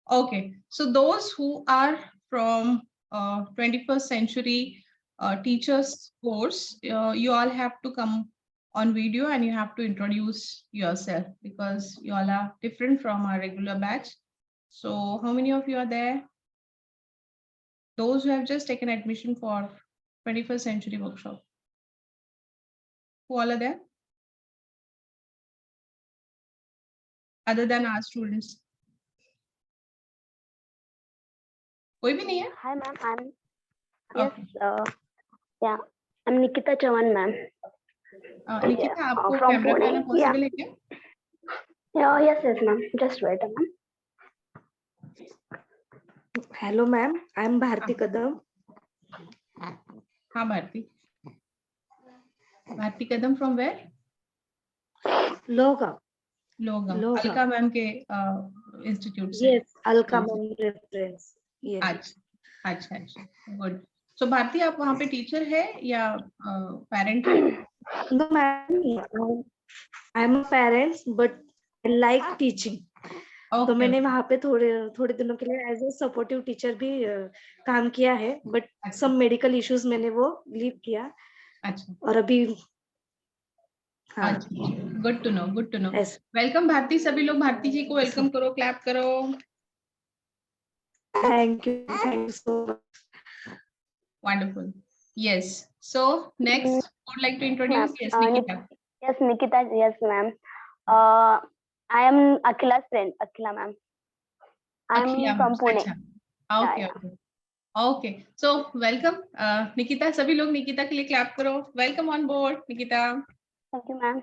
Okay, so those who are from 21st century teachers course, you all have to come on video and you have to introduce yourself because you all are different from our regular batch. So how many of you are there? Those who have just taken admission for 21st century workshop. Who all are there? Other than our students. कोई भी नहीं है? Hi, ma'am. I'm Okay. yes. Yeah, I'm Nikita Chavan, ma'am. Nikita आपको From camera पे आना Pune. Possible है क्या? Yeah, yes, ma'am. Just wait a minute. Hello, ma'am. I'm Bharti Kadam. हाँ भारती. भारती कदम from where? Loga. लोग लोगा. अलका मैम के इंस्टीट्यूट से. Yes, Alka ma'am reference. Yes. अच्छा अच्छा अच्छा गुड. सो भारती आप वहाँ पे टीचर है या पेरेंट है? No, ma'am. I'm a parent, but I like teaching. तो मैंने वहाँ पे थोड़े दिनों के लिए एज ए सपोर्टिव टीचर भी काम किया है, बट सब मेडिकल इश्यूज मैंने वो लीव किया. अच्छा. और अभी good to know good to know. Welcome Bharti. सभी लोग भारती जी को वेलकम करो, क्लैप करो. Thank you so much. Wonderful. Yes. So next would like to introduce. Yes Nikita. Yes, Nikita. Yes, ma'am. I am Akhila's friend. Akhila, ma'am. I'm from Pune. Okay okay okay. So welcome Nikita. सभी लोग निकिता के लिए clap करो. Welcome on board Nikita. Thank you, ma'am.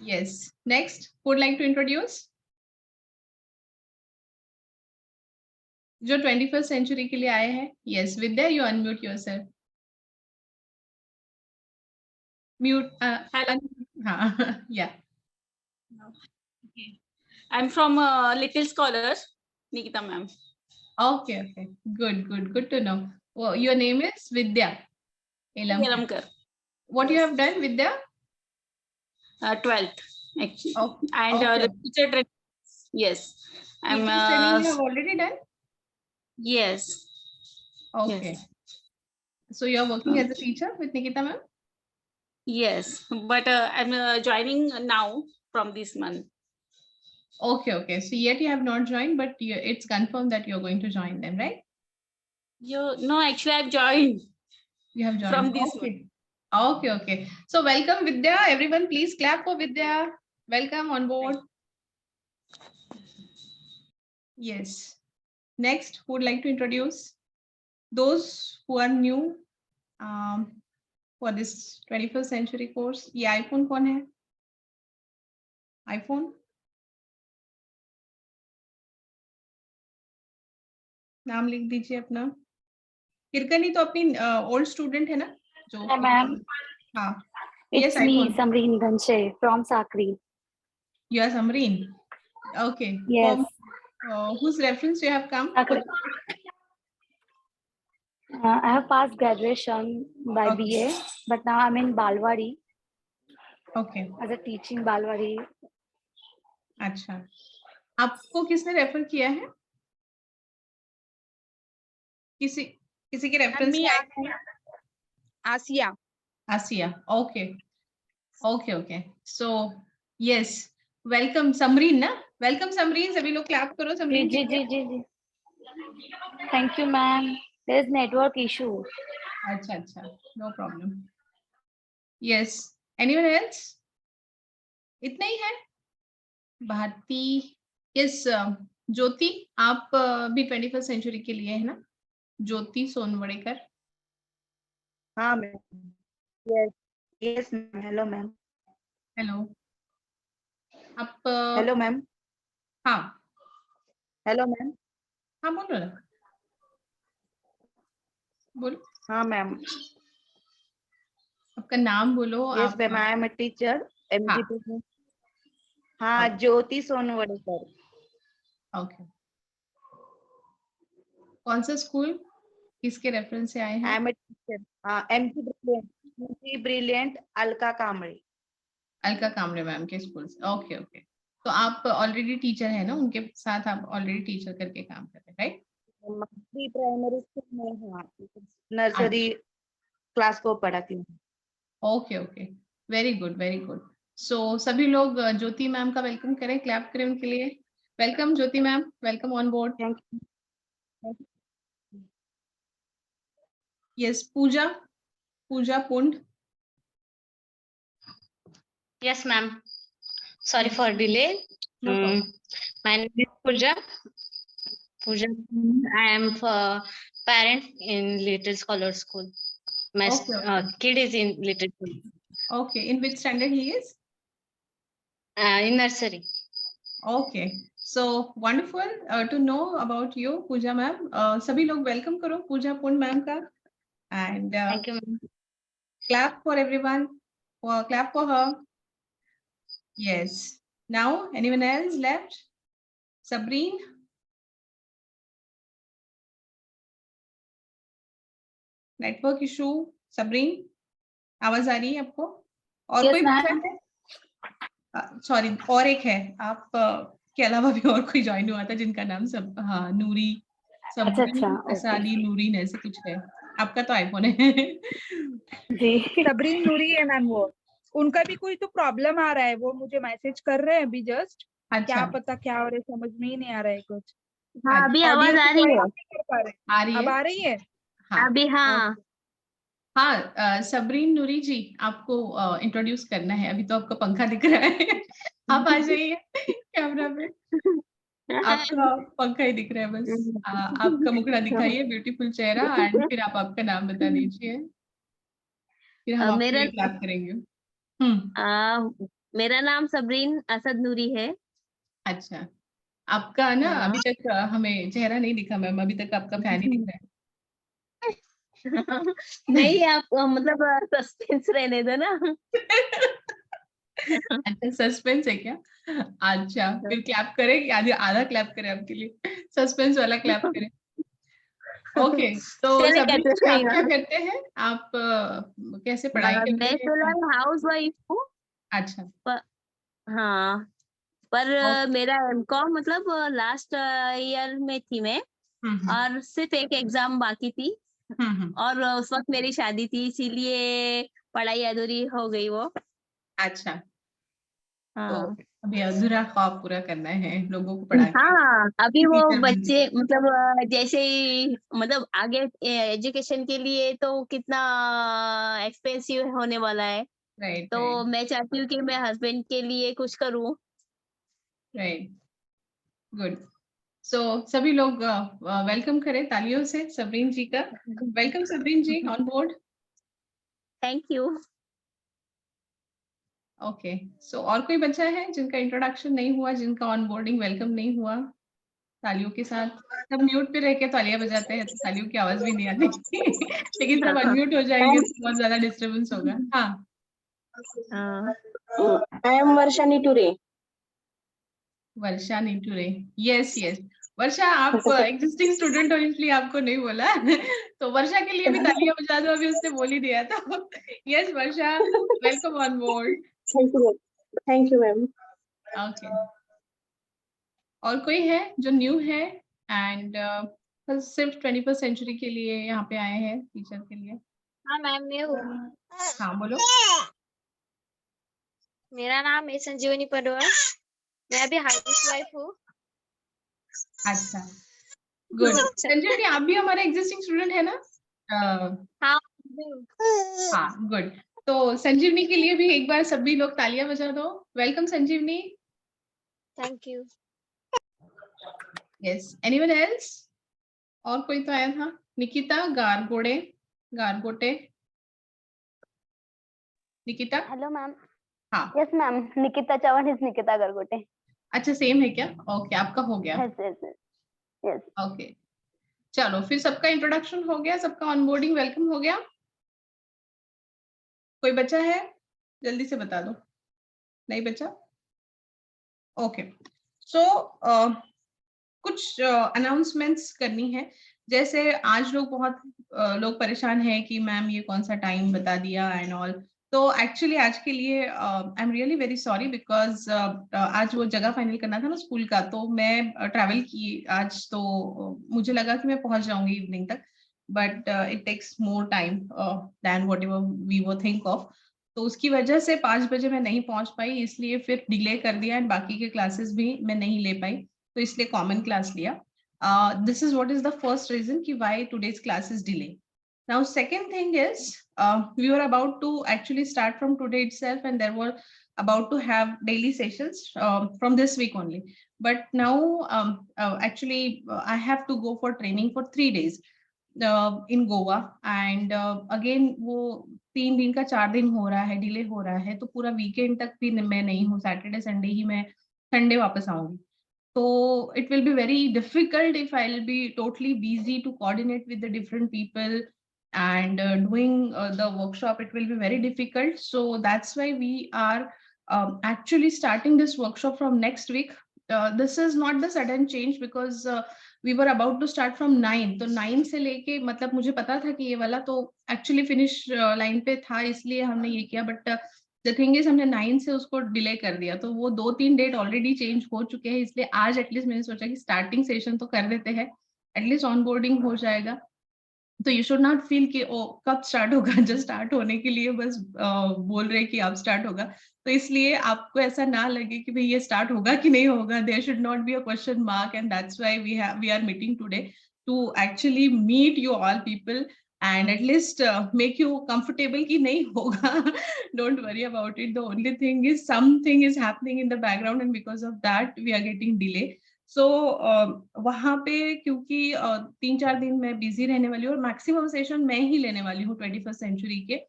Yes. Next, would like to introduce जो 21st century के लिए आए हैं. Yes, Vidya, you unmute yourself. Mute. Yeah. Okay. I'm from Little Scholars, Nikita ma'am. Okay, okay. Good to know. Well, your name is Vidya Elamkar. What you have done, Vidya? 12th, actually. Okay. And Okay. teacher training. Yes. I'm Teacher training you have already done? Yes. Okay. Yes. So you are working as a teacher with Nikita ma'am? Yes, but I'm joining now from this month. Okay. So yet you have not joined, but it's confirmed that you're going to join them, right? No, actually I've joined. You have joined From this month. Okay. So welcome Vidya. Everyone please clap for Vidya. Welcome on board. Yes. Next, who would like to introduce those who are new for this 21st century course? ये iPhone कौन है? iPhone? नाम लिख दीजिए अपना. किरकनी तो अपनी old student है ना जो? Ma'am. हाँ. It's Yes, me, iPhone. Samreen Ghanshe from Sakri. You are Samreen. Okay. Yes. From whose reference you have come? Sakri. I have passed graduation by Okay. BA, but now I'm in Balwadi Okay. as a teaching Balwadi. अच्छा. आपको किसने refer किया है? किसी के reference से आए हैं? Asiya. Asiya. Okay. So yes, welcome Samreen ना. वेलकम समरीन. सभी लोग क्लैप करो समरीन. जी. Thank you, ma'am. There is network issue. अच्छा. No problem. Yes. Anyone else? इतना ही है. भारती. यस. ज्योति, आप भी 21st सेंचुरी के लिए है ना? ज्योति सोनवड़ेकर. हाँ ma'am. Yes ma'am. Hello ma'am. Hello. आप हेलो मैम. हाँ. Hello ma'am. हाँ बोलो ना. बोलो. हाँ मैम. आपका नाम बोलो. Yes ma'am. I am a teacher. MG. हाँ, ज्योति सोनवड़ेकर. ओके. कौन सा स्कूल, किसके रेफरेंस से आए हैं? I am a teacher. MG brilliant Alka Kamde. Alka Kamre ma'am के स्कूल से. ओके. तो आप ऑलरेडी टीचर है ना, उनके साथ आप ऑलरेडी टीचर करके काम कर रहे हैं, राइट? प्री प्राइमरी स्कूल में, हाँ, नर्सरी क्लास को पढ़ाती हूँ। Okay okay, very good very good. So सभी लोग ज्योति मैम का वेलकम करें, क्लैप करें उनके लिए। Welcome Jyoti ma'am, welcome on board. Thank you. Yes, Pooja, Pooja Pund. Yes, ma'am. Sorry for delay. No problem. My name is Pooja. Pooja, I am parent in Little Scholar School. My Okay. kid is in Little School. Okay, in which standard he is? In nursery. Okay, so wonderful to know about you, Pooja ma'am. सभी लोग welcome करो पूजा Pund ma'am का, and Thank you, ma'am. clap for everyone. Clap for her. Yes. Now, anyone else left? Sabreen? Network issue. Sabreen, आवाज आ रही है आपको? और Yes, कोई बच्चा है? सॉरी, और एक है आप के अलावा भी और कोई ज्वाइन हुआ था जिनका नाम सब, हाँ, नूरी, सबरीन, असाली, नूरीन, ऐसे कुछ है। आपका तो आईफोन है। जी, सबरीन नूरी है मैम, वो उनका भी कोई तो प्रॉब्लम आ रहा है, वो मुझे मैसेज कर रहे हैं अभी जस्ट। अच्छा, क्या पता क्या हो रहा है, समझ में ही नहीं आ रहा है कुछ। हाँ, अभी आवाज आ रही है। आ रही है? अब आ रही है? हाँ अभी हाँ। हाँ, सबरीन नूरी जी, आपको इंट्रोड्यूस करना है। अभी तो आपका पंखा दिख रहा है। आप आ जाइए कैमरा में, आपका पंखा ही दिख रहा है बस। आपका मुखड़ा दिखाइए, ब्यूटीफुल चेहरा, एंड फिर आप आपका नाम बता दीजिए, फिर हम आपके मेरा लिए क्लैप करेंगे। मेरा नाम सबरीन असद नूरी है। अच्छा, आपका ना हाँ। अभी तक हमें चेहरा नहीं दिखा मैम, अभी तक आपका फैन ही दिख रहा है। नहीं, आप मतलब सस्पेंस रहने दो ना। अच्छा, सस्पेंस है क्या? अच्छा, फिर क्लैप करें, आधा आधा क्लैप करें आपके लिए, सस्पेंस वाला क्लैप करें। ओके, तो चलिए, सबरीन करते जी, आप हैं। क्या करते हैं? आप कैसे पढ़ाई करते मैं हैं? फिलहाल हाउस वाइफ हूँ। अच्छा, हाँ, पर ओके। मेरा एमकॉम मतलब लास्ट ईयर में थी मैं, हम्म और सिर्फ एक एग्जाम बाकी थी, हम्म, और उस वक्त मेरी शादी थी, इसीलिए पढ़ाई अधूरी हो गई वो। अच्छा, तो हाँ अभी अधूरा ख्वाब पूरा करना है लोगों को पढ़ा के हाँ, अभी वो टीचर बनने बच्चे का। मतलब जैसे ही मतलब आगे एजुकेशन के लिए तो कितना एक्सपेंसिव होने वाला है, राइट तो राइट मैं चाहती हूँ कि मैं हस्बैंड के लिए कुछ करूँ। Right, good. सो सभी लोग वेलकम करें तालियों से सबरीन जी का। Welcome Sabreen ji on board. Thank you. Okay, so और कोई बच्चा है जिनका इंट्रोडक्शन नहीं हुआ, जिनका ऑनबोर्डिंग वेलकम नहीं हुआ? तालियों के साथ सब म्यूट पे रह के तालियां बजाते हैं, तो तालियों की आवाज भी नहीं आती। लेकिन सब अनम्यूट हो जाएंगे तो बहुत ज्यादा डिस्टर्बेंस होगा। हाँ, I am Varsha Niture. Varsha Niture, yes yes. Varsha, आप एग्जिस्टिंग स्टूडेंट हो इसलिए आपको नहीं बोला। तो वर्षा के लिए भी तालियां बजा दो, अभी उसने बोल ही दिया था। Yes Varsha, welcome on board. Thank you, ma'am. Okay, और कोई है जो न्यू है एंड सिर्फ 21st सेंचुरी के लिए यहाँ पे आए हैं टीचर के लिए? हाँ मैम, मैं हूँ। हाँ बोलो। मेरा नाम है संजीवनी पडवार। मैं अभी हाउस वाइफ हूँ। अच्छा, गुड। संजीवनी, आप भी हमारे एग्जिस्टिंग स्टूडेंट है ना? हाँ। हाँ, गुड। तो संजीवनी के लिए भी एक बार सभी लोग तालियां बजा दो। Welcome Sanjivani. Thank you. Yes, anyone else? और कोई तो आया था, निकिता गारगोड़े, गारगोटे। निकिता? Hello, ma'am. हाँ, Yes, ma'am. Nikita Chavan is Nikita Gargote. अच्छा सेम है क्या? ओके, आपका हो गया। Yes, yes, yes. Yes. Okay, चलो फिर सबका इंट्रोडक्शन हो गया, सबका ऑनबोर्डिंग वेलकम हो गया। कोई बच्चा है? जल्दी से बता दो। नहीं बच्चा? ओके, सो कुछ अनाउंसमेंट्स करनी है। जैसे आज लोग बहुत लोग परेशान हैं कि मैम ये कौन सा टाइम बता दिया एंड ऑल, तो एक्चुअली आज के लिए I am really very sorry because आज वो जगह फाइनल करना था ना स्कूल का, तो मैं ट्रैवल की आज, तो मुझे लगा कि मैं पहुंच जाऊंगी इवनिंग तक, but it takes more time then whatever we were think of. तो उसकी वजह से 5 बजे मैं नहीं पहुंच पाई, इसलिए फिर डिले कर दिया एंड बाकी के क्लासेस भी मैं नहीं ले पाई, तो इसलिए कॉमन क्लास लिया। This is what is the first reason कि why today's class is delay. Now, second thing is, we were about to actually start from today itself, and there were about to have daily sessions from this week only. But now, actually, I have to go for training for 3 days in Goa, and again, वो 3 दिन का 4 दिन हो रहा है, delay हो रहा है, तो पूरा वीकेंड तक भी मैं नहीं हूँ, सैटरडे संडे ही मैं संडे वापस आऊंगी। So it will be very difficult if I'll be totally busy to coordinate with the different people and doing the workshop. It will be very difficult. So that's why we are actually starting this workshop from next week. This is not the sudden change because we were about to start from 9. तो 9 से लेके मतलब मुझे पता था कि ये वाला तो actually finish line पे था, इसलिए हमने ये किया, but the thing is हमने 9 से उसको डिले कर दिया, तो वो 2-3 डेट ऑलरेडी चेंज हो चुके हैं, इसलिए आज एटलीस्ट मैंने सोचा कि स्टार्टिंग सेशन तो कर देते हैं, एटलीस्ट ऑनबोर्डिंग हो जाएगा। तो यू शुड नॉट फील कि ओ कब स्टार्ट होगा, जस्ट स्टार्ट होने के लिए बस बोल रहे कि अब स्टार्ट होगा, तो इसलिए आपको ऐसा ना लगे कि भाई ये स्टार्ट होगा कि नहीं होगा, there should not be a question mark, and that's why we are meeting today to actually meet you all people and at least make you comfortable कि नहीं होगा, don't worry about it, the only thing is something is happening in the background and because of that we are getting delay. So वहाँ पे क्योंकि 3-4 दिन मैं busy रहने वाली हूँ और मैक्सिमम सेशन मैं ही लेने वाली हूँ 21st सेंचुरी के,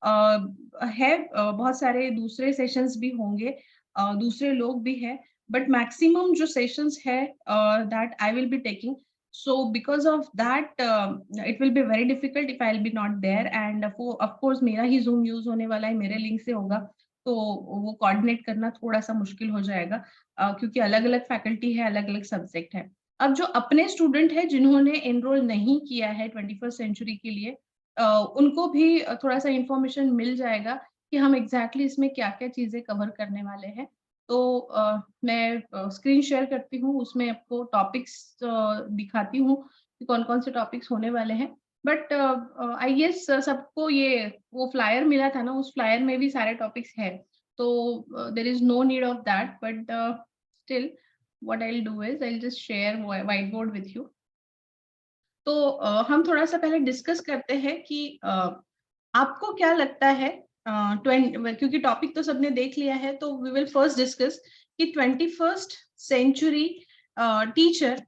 बहुत सारे दूसरे सेशंस भी होंगे, दूसरे लोग भी हैं, बट मैक्सिमम जो सेशंस है that I will be taking. So because of that, it will be very difficult if I'll be not there. And of course, मेरा ही Zoom use होने वाला है, मेरे लिंक से होगा, तो वो कोऑर्डिनेट करना थोड़ा सा मुश्किल हो जाएगा, क्योंकि अलग-अलग फैकल्टी है, अलग-अलग सब्जेक्ट है. अब जो अपने स्टूडेंट है जिन्होंने एनरोल नहीं किया है 21st सेंचुरी के लिए, उनको भी थोड़ा सा इंफॉर्मेशन मिल जाएगा कि हम एग्जैक्टली इसमें क्या-क्या चीजें कवर करने वाले हैं. तो मैं स्क्रीन शेयर करती हूँ, उसमें आपको टॉपिक्स दिखाती हूँ कि कौन-कौन से टॉपिक्स होने वाले हैं. बट आई गेस सबको ये वो फ्लायर मिला था ना, उस फ्लायर में भी सारे टॉपिक्स है, तो there is no need of that, but still what I will do is I will just share white board with you. तो हम थोड़ा सा पहले डिस्कस करते हैं कि आपको क्या लगता है, क्योंकि टॉपिक तो सबने देख लिया है, तो वी विल फर्स्ट डिस्कस कि 21st सेंचुरी टीचर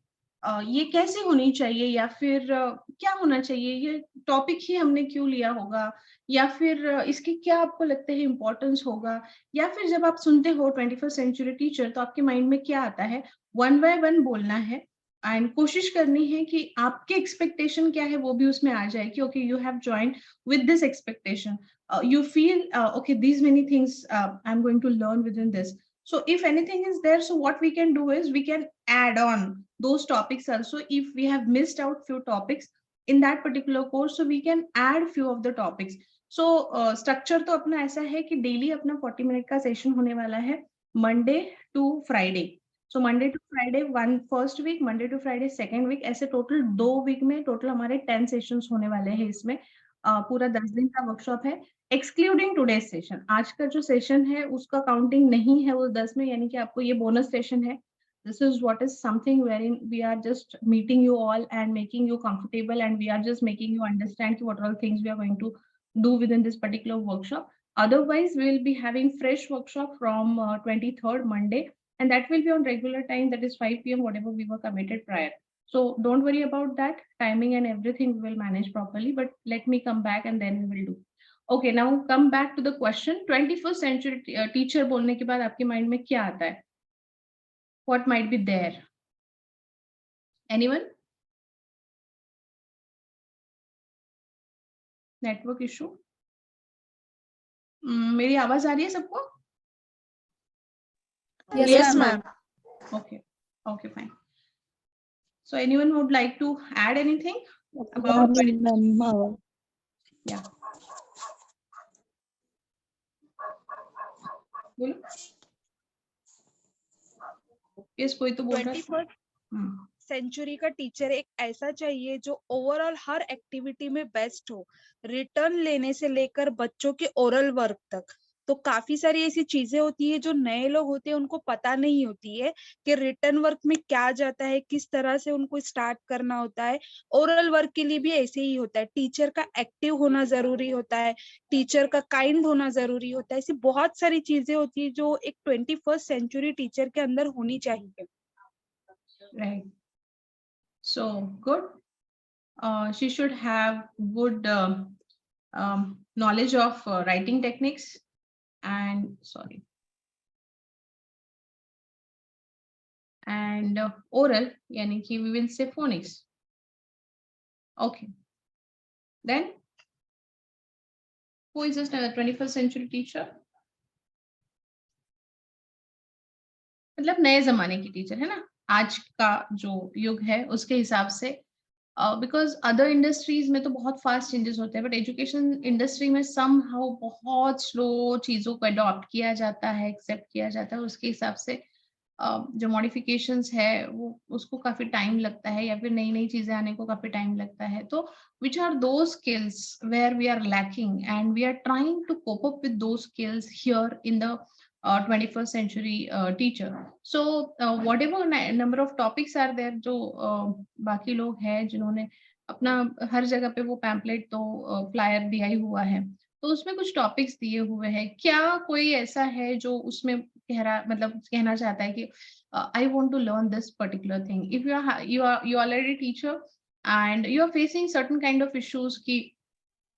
ये कैसे होनी चाहिए, या फिर क्या होना चाहिए, ये टॉपिक ही हमने क्यों लिया होगा, या फिर इसके क्या आपको लगता है इम्पोर्टेंस होगा, या फिर जब आप सुनते हो 21st सेंचुरी टीचर तो आपके माइंड में क्या आता है. 1 by 1 बोलना है एंड कोशिश करनी है कि आपके एक्सपेक्टेशन क्या है वो भी उसमें आ जाए कि okay you have joined with this expectation, you feel okay, these many things I'm going to learn within this. So if anything is there, so what we can do is we can add on those topics also. If we have missed out few topics in that particular course, so we can add few of the topics. So structure तो अपना ऐसा है कि daily अपना 40 minute का session होने वाला है, Monday to Friday. So Monday to Friday one first week, Monday to Friday second week, ऐसे टोटल 2 वीक में टोटल हमारे 10 सेशंस होने वाले हैं. इसमें पूरा 10 दिन का वर्कशॉप है, एक्सक्लूडिंग टुडे सेशन. आज का जो सेशन है उसका काउंटिंग नहीं है वो 10 में, यानी कि आपको ये बोनस सेशन है. This is what is something wherein we are just meeting you all and making you comfortable, and we are just making you understand what all things we are going to do within this particular workshop. Otherwise, we will be having fresh workshop from 23rd Monday, and that will be on regular time, that is 5 PM, whatever we were committed prior. So don't worry about that. Timing and everything we will manage properly, but let me come back and then we will do. Okay, now come back to the question. 21st century teacher बोलने के बाद आपके mind में क्या आता है? What might be there? Anyone? Network issue? मेरी आवाज आ रही है सबको? Yes, ma'am. Okay, okay, fine. So anyone would like to add anything about? Yeah. बोलो यस, कोई तो बोल रहा है। 21st सेंचुरी का टीचर एक ऐसा चाहिए जो ओवरऑल हर एक्टिविटी में बेस्ट हो, रिटर्न लेने से लेकर बच्चों के ओरल वर्क तक। तो काफी सारी ऐसी चीजें होती है जो नए लोग होते हैं उनको पता नहीं होती है कि रिटर्न वर्क में क्या जाता है, किस तरह से उनको स्टार्ट करना होता है। ओरल वर्क के लिए भी ऐसे ही होता है, टीचर का एक्टिव होना जरूरी होता है, टीचर का काइंड होना जरूरी होता है। ऐसी बहुत सारी चीजें होती है जो एक 21st सेंचुरी टीचर के अंदर होनी चाहिए। Right. So good. She should have good knowledge of writing techniques and oral, yani ki we will say phonics. Okay. Then who is this 21st century teacher? मतलब नए जमाने की टीचर है ना, आज का जो युग है उसके हिसाब से। बिकॉज अदर इंडस्ट्रीज में तो बहुत फास्ट चेंजेस होते हैं, बट एजुकेशन इंडस्ट्री में समहाउ बहुत स्लो चीजों को अडॉप्ट किया जाता है, एक्सेप्ट किया जाता है। उसके हिसाब से जो मॉडिफिकेशंस है वो उसको काफी टाइम लगता है, या फिर नई नई चीजें आने को काफी टाइम लगता है। तो which are those skills where we are lacking and we are trying to cope up with those skills here in the 21st century teacher. So whatever number of topics are there, जो बाकी लोग हैं जिन्होंने अपना हर जगह पे वो pamphlet तो फ्लायर दिया ही हुआ है, तो उसमें कुछ टॉपिक्स दिए हुए हैं। क्या कोई ऐसा है जो उसमें मतलब कहना चाहता है कि I want to learn this particular thing? If you already teacher and you are facing certain kind of issues कि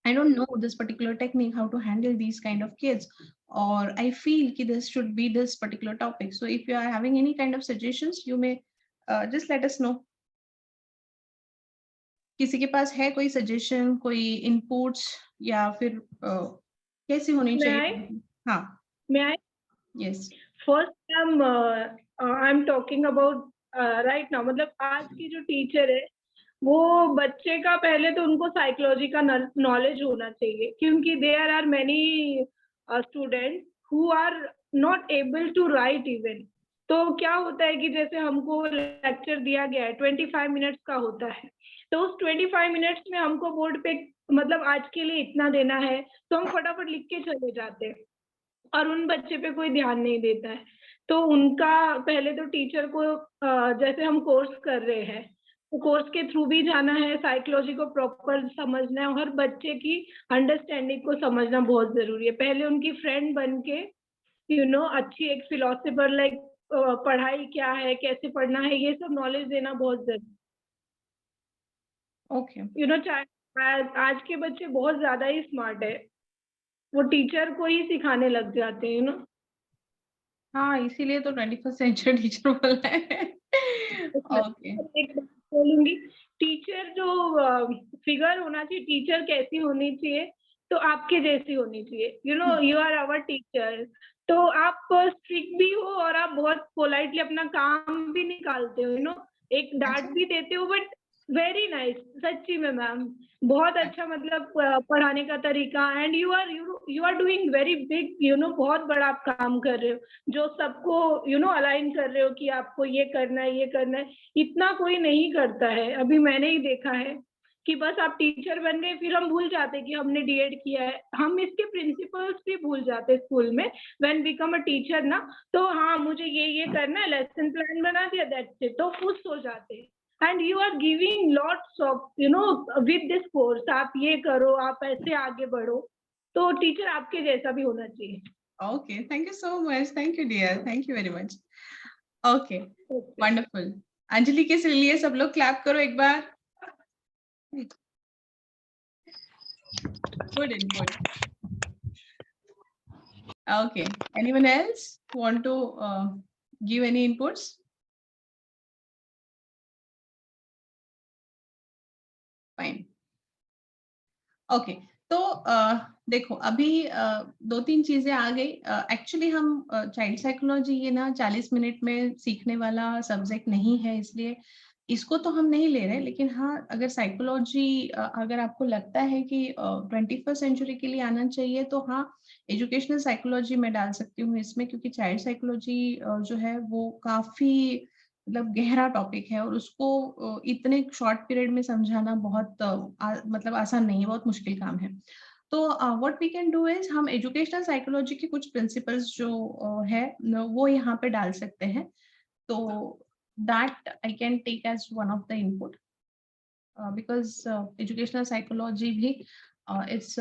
I don't know this particular technique, how to handle these kind of kids, or I feel कि this should be this particular topic. So if you are having any kind of suggestions, you may just let us know. किसी के पास है कोई suggestion, कोई inputs, या फिर कैसी होनी चाहिए? हाँ, may I? Yes. First, I'm talking about right now. मतलब आज की जो टीचर है वो बच्चे का पहले तो उनको साइकोलॉजी का नॉलेज होना चाहिए, क्योंकि there are many students who are not able to write even. तो क्या होता है कि जैसे हमको लेक्चर दिया गया है 25 मिनट्स का होता है, तो उस 25 मिनट्स में हमको बोर्ड पे मतलब आज के लिए इतना देना है, तो हम फटाफट लिख के चले जाते हैं और उन बच्चे पे कोई ध्यान नहीं देता है। तो उनका पहले तो टीचर को जैसे हम कोर्स कर रहे हैं तो कोर्स के थ्रू भी जाना है, साइकोलॉजी को प्रॉपर समझना है, हर बच्चे की अंडरस्टैंडिंग को समझना बहुत जरूरी है। पहले उनकी फ्रेंड बन के अच्छी एक फिलोसफर लाइक पढ़ाई क्या है, कैसे पढ़ना है, ये सब नॉलेज देना बहुत जरूरी। ओके। आज के बच्चे बहुत ज्यादा ही स्मार्ट है, वो टीचर को ही सिखाने लग जाते हैं हाँ, इसीलिए तो 21st सेंचुरी टीचर बोल रहे हैं। ओके, बोलूंगी टीचर जो फिगर होना चाहिए, टीचर कैसी होनी चाहिए, तो आपके जैसी होनी चाहिए। यू आर आवर टीचर, तो आप स्ट्रिक्ट भी हो और आप बहुत पोलाइटली अपना काम भी निकालते हो, एक डांट भी देते हो, बट वेरी नाइस। सच्ची में मैम बहुत अच्छा, मतलब पढ़ाने का तरीका, and you are doing very big, बहुत बड़ा आप काम कर रहे हो, जो सबको अलाइन कर रहे हो कि आपको ये करना है, ये करना है। इतना कोई नहीं करता है, अभी मैंने ही देखा है कि बस आप टीचर बन गए, फिर हम भूल जाते कि हमने डीएड किया है, हम इसके प्रिंसिपल्स भी भूल जाते स्कूल में। व्हेन बिकम अ टीचर ना, तो हाँ मुझे ये करना है, लेसन प्लान बना दिया, दैट्स इट, तो खुश हो जाते हैं। And you are giving lots of, with this course, आप ये करो, आप ऐसे आगे बढ़ो, तो टीचर आपके जैसा भी होना चाहिए। Okay, thank you so much. Thank you, dear. Thank you very much. Okay, wonderful. Anjali के लिए सब लोग क्लैप करो एक बार। Good input. Okay, anyone else want to give any inputs? Fine, okay. तो देखो अभी 2-3 चीजें आ गई। एक्चुअली हम चाइल्ड साइकोलॉजी ये ना 40 मिनट में सीखने वाला सब्जेक्ट नहीं है, इसलिए इसको तो हम नहीं ले रहे। लेकिन हाँ, अगर साइकोलॉजी अगर आपको लगता है कि 21st सेंचुरी के लिए आना चाहिए, तो हाँ एजुकेशनल साइकोलॉजी मैं डाल सकती हूँ इसमें, क्योंकि चाइल्ड साइकोलॉजी जो है वो काफी मतलब गहरा टॉपिक है और उसको इतने शॉर्ट पीरियड में समझाना बहुत मतलब आसान नहीं है, बहुत मुश्किल काम है। तो what we can do is हम एजुकेशनल साइकोलॉजी के कुछ प्रिंसिपल्स जो है वो यहाँ पे डाल सकते हैं। तो that I can take as one of the input, because educational psychology भी इट्स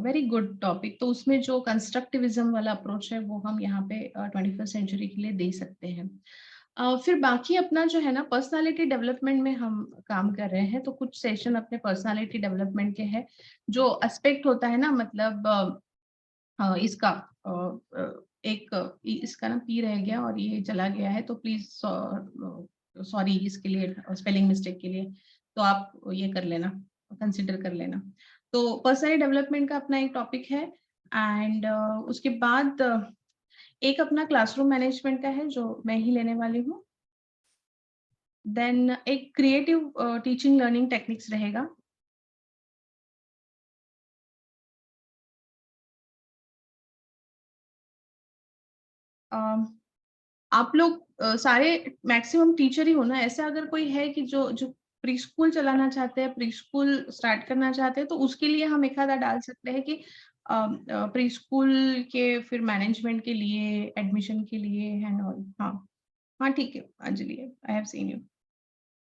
वेरी गुड टॉपिक। तो उसमें जो कंस्ट्रक्टिविज्म वाला अप्रोच है वो हम यहाँ पे 21st सेंचुरी के लिए दे सकते हैं। फिर बाकी अपना जो है ना पर्सनालिटी डेवलपमेंट में हम काम कर रहे हैं, तो कुछ सेशन अपने पर्सनालिटी डेवलपमेंट के हैं। जो एस्पेक्ट होता है ना, मतलब इसका इसका ना पी रह गया और ये चला गया है, तो प्लीज सॉरी इसके लिए, स्पेलिंग मिस्टेक के लिए, तो आप ये कर लेना, कंसिडर कर लेना। तो पर्सनालिटी डेवलपमेंट का अपना एक टॉपिक है। एंड उसके बाद एक अपना क्लासरूम मैनेजमेंट का है जो मैं ही लेने वाली हूँ। देन एक क्रिएटिव टीचिंग लर्निंग टेक्निक्स रहेगा। आप लोग सारे मैक्सिमम टीचर ही हो ना, ऐसा अगर कोई है कि जो प्री स्कूल चलाना चाहते हैं, प्री स्कूल स्टार्ट करना चाहते हैं, तो उसके लिए हम एक आधा डाल सकते हैं कि प्री स्कूल के फिर मैनेजमेंट के लिए, एडमिशन के लिए एंड ऑल। हाँ ठीक है Anjali, I have seen you.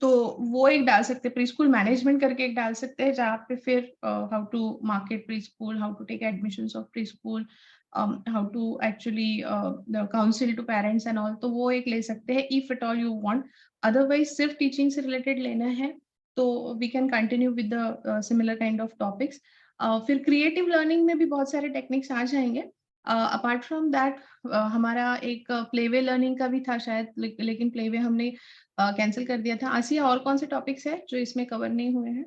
तो वो एक डाल सकते हैं, प्री स्कूल मैनेजमेंट करके एक डाल सकते हैं, जहाँ पे फिर how to market preschool, how to take admissions of preschool, how to actually counsel to parents and all, तो वो एक ले सकते हैं if at all you want. Otherwise सिर्फ टीचिंग से रिलेटेड लेना है तो we can continue with the similar kind of topics. फिर क्रिएटिव लर्निंग में भी बहुत सारे टेक्निक्स आ जाएंगे। अपार्ट फ्रॉम दैट हमारा एक प्लेवे लर्निंग का भी था शायद, लेकिन प्लेवे हमने कैंसिल कर दिया था। आसिया, और कौन से टॉपिक्स है जो इसमें कवर नहीं हुए हैं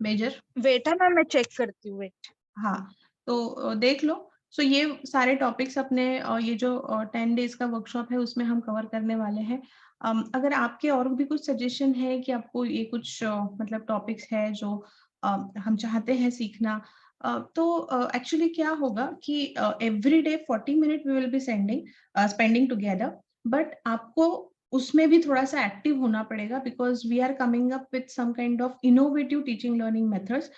मेजर? वेट है मैम, मैं चेक करती हूँ, वेट। हाँ तो देख लो। सो ये सारे टॉपिक्स अपने ये जो 10 डेज का वर्कशॉप है उसमें हम कवर करने वाले हैं। अगर आपके और भी कुछ सजेशन है कि आपको ये कुछ मतलब टॉपिक्स है जो हम चाहते हैं सीखना, तो एक्चुअली क्या होगा कि every day 40 minute we will be spending together, but आपको उसमें भी थोड़ा सा एक्टिव होना पड़ेगा, because we are coming up with some kind of innovative teaching learning methods.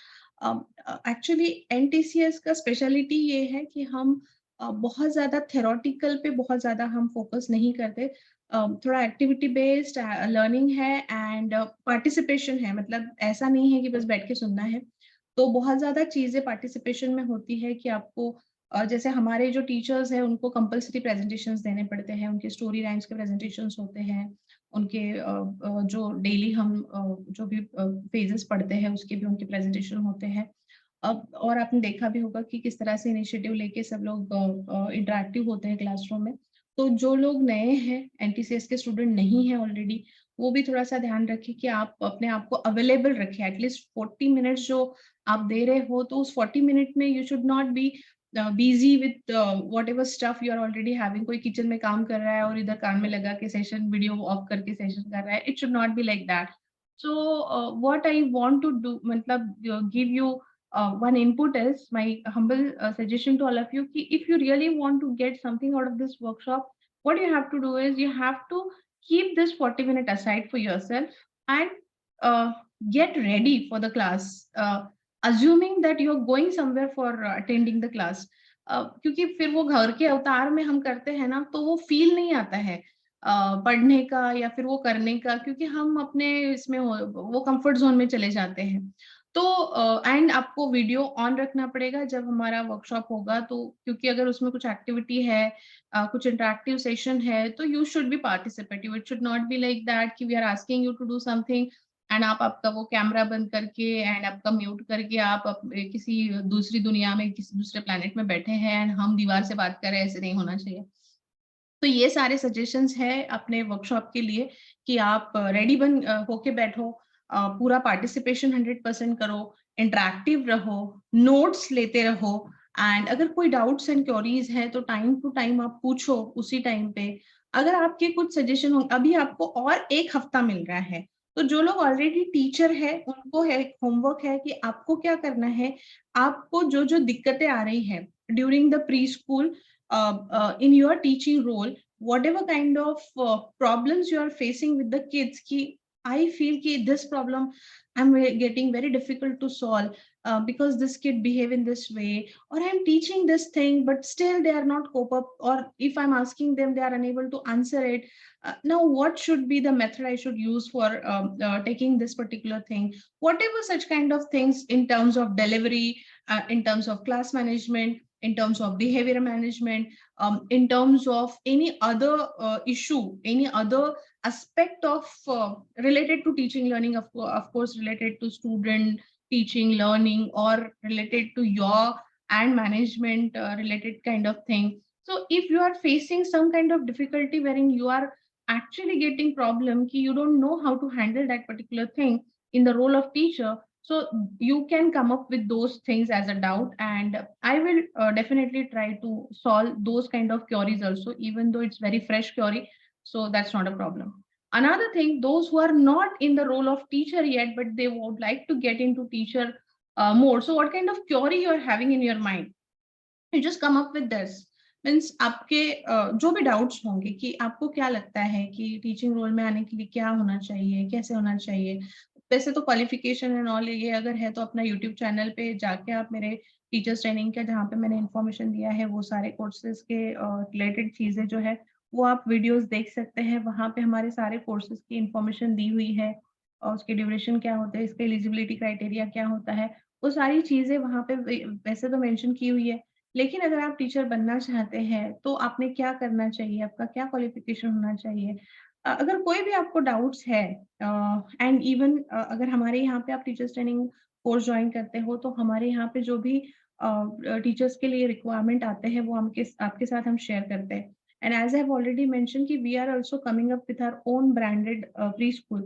Actually NTCS का स्पेशलिटी ये है कि हम बहुत ज्यादा थेरोटिकल पे बहुत ज्यादा हम फोकस नहीं करते, थोड़ा एक्टिविटी बेस्ड लर्निंग है एंड पार्टिसिपेशन है। मतलब ऐसा नहीं है कि बस बैठ के सुनना है, तो बहुत ज्यादा चीजें पार्टिसिपेशन में होती है कि आपको जैसे हमारे जो टीचर्स हैं उनको कंपल्सरी प्रेजेंटेशंस देने पड़ते हैं, उनके स्टोरी राइम्स के प्रेजेंटेशंस होते हैं, उनके जो डेली हम जो भी फेजेस पढ़ते हैं उसके भी उनके प्रेजेंटेशन होते हैं। अब और आपने देखा भी होगा कि किस तरह से इनिशिएटिव लेके सब लोग इंटरेक्टिव होते हैं क्लासरूम में। तो जो लोग नए हैं, एनटीसीएस के स्टूडेंट नहीं है ऑलरेडी, वो भी थोड़ा सा ध्यान रखें कि आप अपने आप को अवेलेबल रखें। एटलीस्ट 40 मिनट्स जो आप दे रहे हो, तो उस 40 मिनट में you should not be busy with whatever stuff you are already having. कोई किचन में काम कर रहा है और इधर कान में लगा के सेशन वीडियो ऑफ करके सेशन कर रहा है, it should not be like that. So what I want to do, मतलब give you one input is my humble suggestion to all of you कि if you really want to get something out of this workshop, what you have to do is you have to keep this 40 minutes aside for yourself and get ready for the class, assuming that you're going somewhere for attending the class. क्योंकि फिर वो घर के अवतार में हम करते हैं ना, तो वो फील नहीं आता है पढ़ने का या फिर वो करने का, क्योंकि हम अपने इसमें वो कंफर्ट जोन में चले जाते हैं। तो एंड आपको वीडियो ऑन रखना पड़ेगा जब हमारा वर्कशॉप होगा, तो क्योंकि अगर उसमें कुछ एक्टिविटी है, कुछ इंटरेक्टिव सेशन है, तो you should be participative. It should not be like that कि we are asking you to do something and आप आपका वो कैमरा बंद करके एंड आपका म्यूट करके आप किसी दूसरी दुनिया में, किसी दूसरे प्लेनेट में बैठे हैं एंड हम दीवार से बात कर रहे हैं। ऐसे नहीं होना चाहिए। तो ये सारे सजेशंस है अपने वर्कशॉप के लिए कि आप रेडी बन होके बैठो, पूरा पार्टिसिपेशन 100% करो, इंटरेक्टिव रहो, नोट्स लेते रहो, एंड अगर कोई डाउट्स एंड क्वेरीज है तो टाइम टू टाइम आप पूछो उसी टाइम पे। अगर आपके कुछ सजेशन हो, अभी आपको और 1 हफ्ता मिल रहा है, तो जो लोग ऑलरेडी टीचर है उनको है होमवर्क है कि आपको क्या करना है, आपको जो जो दिक्कतें आ रही है during the preschool, in your teaching role, whatever kind of problems you are facing with the kids, I feel this problem I'm getting very difficult to solve because this kid behave in this way, or I'm teaching this thing but still they are not cope up, or if I'm asking them they are unable to answer it. Now what should be the method I should use for taking this particular thing? Whatever such kind of things in terms of delivery, in terms of class management, in terms of behavior management, in terms of any other issue, any other aspect of related to teaching learning, of course related to student teaching learning, or related to your and management related kind of thing. So if you are facing some kind of difficulty wherein you are actually getting problem ki you don't know how to handle that particular thing in the role of teacher, so you can come up with those things as a doubt, and I will definitely try to solve those kind of queries also, even though it's very fresh query. So that's not a problem. Another thing, those who are not in the role of teacher yet, but they would like to get into teacher mode. So what kind of query you are having in your mind? You just come up with this. Means आपके जो भी doubts होंगे कि आपको क्या लगता है कि टीचिंग रोल में आने के लिए क्या होना चाहिए, कैसे होना चाहिए। वैसे तो क्वालिफिकेशन एंड ऑल ये अगर है तो अपना यूट्यूब चैनल पे जाके आप मेरे टीचर्स ट्रेनिंग का जहाँ पे मैंने इन्फॉर्मेशन दिया है वो सारे कोर्सेज के रिलेटेड चीजें जो है वो आप वीडियोस देख सकते हैं। वहाँ पे हमारे सारे कोर्सेज की इन्फॉर्मेशन दी हुई है और उसके ड्यूरेशन क्या होता है, इसके एलिजिबिलिटी क्राइटेरिया क्या होता है, वो सारी चीजें वहाँ पे वैसे तो मेंशन की हुई है। लेकिन अगर आप टीचर बनना चाहते हैं तो आपने क्या करना चाहिए, आपका क्या क्वालिफिकेशन होना चाहिए। अगर कोई भी आपको डाउट्स है एंड इवन अगर हमारे यहाँ पे आप टीचर्स ट्रेनिंग कोर्स ज्वाइन करते हो तो हमारे यहाँ पे जो भी टीचर्स के लिए रिक्वायरमेंट आते हैं वो आपके साथ हम शेयर करते हैं। And as I have already mention कि we are also coming up with our own branded preschool.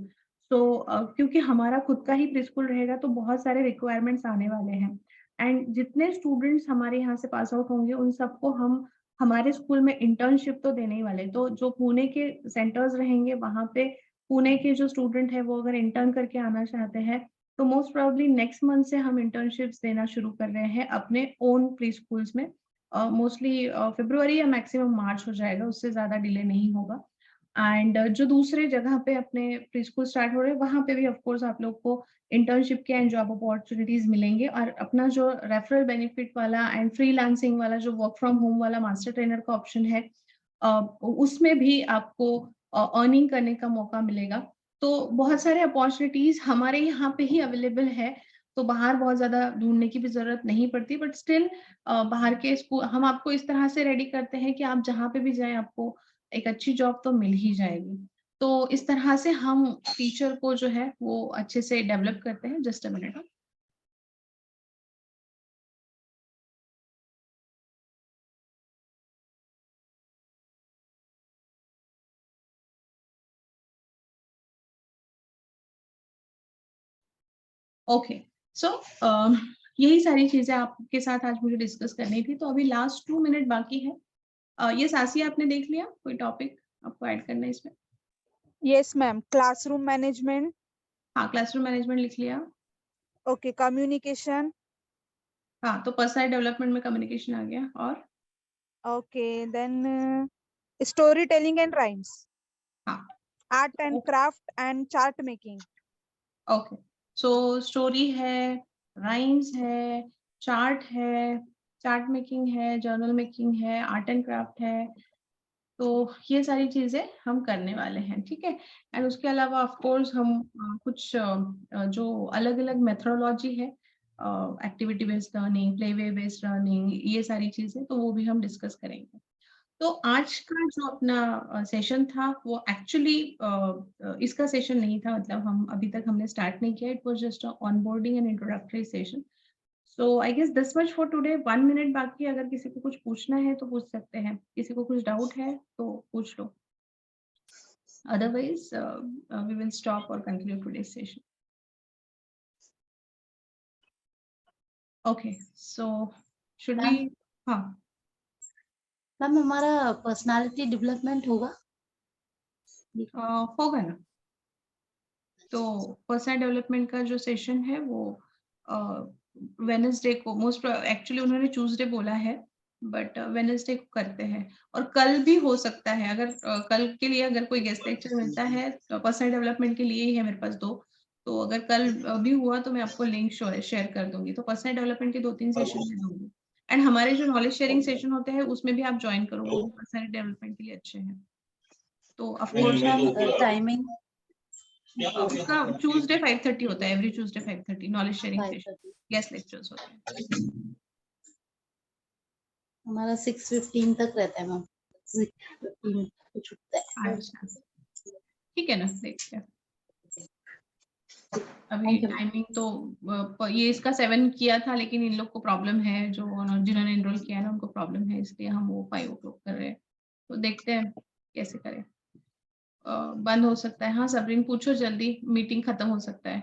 So क्योंकि हमारा खुद का ही प्री स्कूल रहेगा तो बहुत सारे रिक्वायरमेंट्स आने वाले हैं एंड जितने स्टूडेंट्स हमारे यहाँ से पास आउट होंगे उन सबको हम हमारे स्कूल में इंटर्नशिप तो देने ही वाले। तो जो पुणे के सेंटर्स रहेंगे वहाँ पे पुणे के जो स्टूडेंट है वो अगर इंटर्न करके आना चाहते हैं तो मोस्ट प्रोबेबली नेक्स्ट मंथ से हम इंटर्नशिप्स देना शुरू कर रहे हैं अपने ओन प्री स्कूल्स में। मोस्टली फरवरी या मैक्सिमम मार्च हो जाएगा, उससे ज्यादा डिले नहीं होगा। एंड जो दूसरे जगह पे अपने प्री स्कूल स्टार्ट हो रहे हैं वहाँ पे भी ऑफ कोर्स आप लोग को इंटर्नशिप के एंड जॉब अपॉर्चुनिटीज मिलेंगे। और अपना जो रेफरल बेनिफिट वाला एंड फ्रीलांसिंग वाला जो वर्क फ्रॉम होम वाला मास्टर ट्रेनर का ऑप्शन है उसमें भी आपको अर्निंग करने का मौका मिलेगा। तो बहुत सारे अपॉर्चुनिटीज हमारे यहाँ पे ही अवेलेबल है, तो बाहर बहुत ज्यादा ढूंढने की भी जरूरत नहीं पड़ती। बट स्टिल बाहर के स्कूल हम आपको इस तरह से रेडी करते हैं कि आप जहाँ पे भी जाएं आपको एक अच्छी जॉब तो मिल ही जाएगी। तो इस तरह से हम टीचर को जो है वो अच्छे से डेवलप करते हैं। Just a minute. ओके, सो यही सारी चीजें आपके साथ आज मुझे डिस्कस करनी थी। तो अभी लास्ट 2 मिनट बाकी है। ये सासी आपने देख लिया, कोई टॉपिक आपको ऐड करना है इसमें? Yes ma'am, classroom management. हाँ, क्लासरूम मैनेजमेंट लिख लिया। Okay, communication. हाँ, तो पर्सनल डेवलपमेंट में कम्युनिकेशन आ गया। और okay, then storytelling and rhymes. हाँ, art and craft and chart making. Okay, so story है, राइम्स है, चार्ट है, चार्ट मेकिंग है, जर्नल मेकिंग है, आर्ट एंड क्राफ्ट है। तो ये सारी चीजें हम करने वाले हैं, ठीक है। एंड उसके अलावा ऑफ कोर्स हम कुछ जो अलग अलग मेथोडोलॉजी है, activity based learning, play way based learning, ये सारी चीजें तो वो भी हम डिस्कस करेंगे। तो आज का जो अपना सेशन था वो एक्चुअली इसका सेशन नहीं था, मतलब हम अभी तक हमने स्टार्ट नहीं किया। It was just onboarding and introductory session. So I guess this much for today. 1 minute बाकी, अगर किसी को कुछ पूछना है तो पूछ सकते हैं, किसी को कुछ डाउट है तो पूछ लो, अदरवाइज वी विल स्टॉप और conclude today session. Okay, so should we? हाँ मैम, हमारा पर्सनालिटी डेवलपमेंट होगा? होगा ना। तो पर्सनल डेवलपमेंट का जो सेशन है वो वेडनेसडे को, मोस्ट एक्चुअली उन्होंने ट्यूसडे बोला है, बट वेडनेसडे को करते हैं। और कल भी हो सकता है, अगर कल के लिए अगर कोई गेस्ट लेक्चर मिलता है तो पर्सनल डेवलपमेंट के लिए ही है मेरे पास 2, तो अगर कल भी हुआ तो मैं आपको लिंक शेयर कर दूंगी। तो पर्सनल डेवलपमेंट के 2-3 सेशन में दूंगी। एंड हमारे जो नॉलेज शेयरिंग सेशन होते हैं उसमें भी आप ज्वाइन करो, वो पर्सनल डेवलपमेंट के लिए अच्छे हैं। तो ऑफ कोर्स टाइमिंग उसका ट्यूसडे 5:30 होता है, every Tuesday 5:30 knowledge sharing session, guest lectures होते हैं। हमारा 6:15 तक रहता है मैम, 6:15 को छूटता है। अच्छा, ठीक है ना, देखते हैं। अभी टाइमिंग तो ये इसका 7 किया था, लेकिन इन लोग को प्रॉब्लम है, जो जिन्होंने एनरोल किया है ना उनको प्रॉब्लम है, इसलिए हम वो 5 o'clock कर रहे हैं। तो देखते हैं कैसे करें। बंद हो सकता है। हाँ सबरीन पूछो जल्दी, मीटिंग खत्म हो सकता है।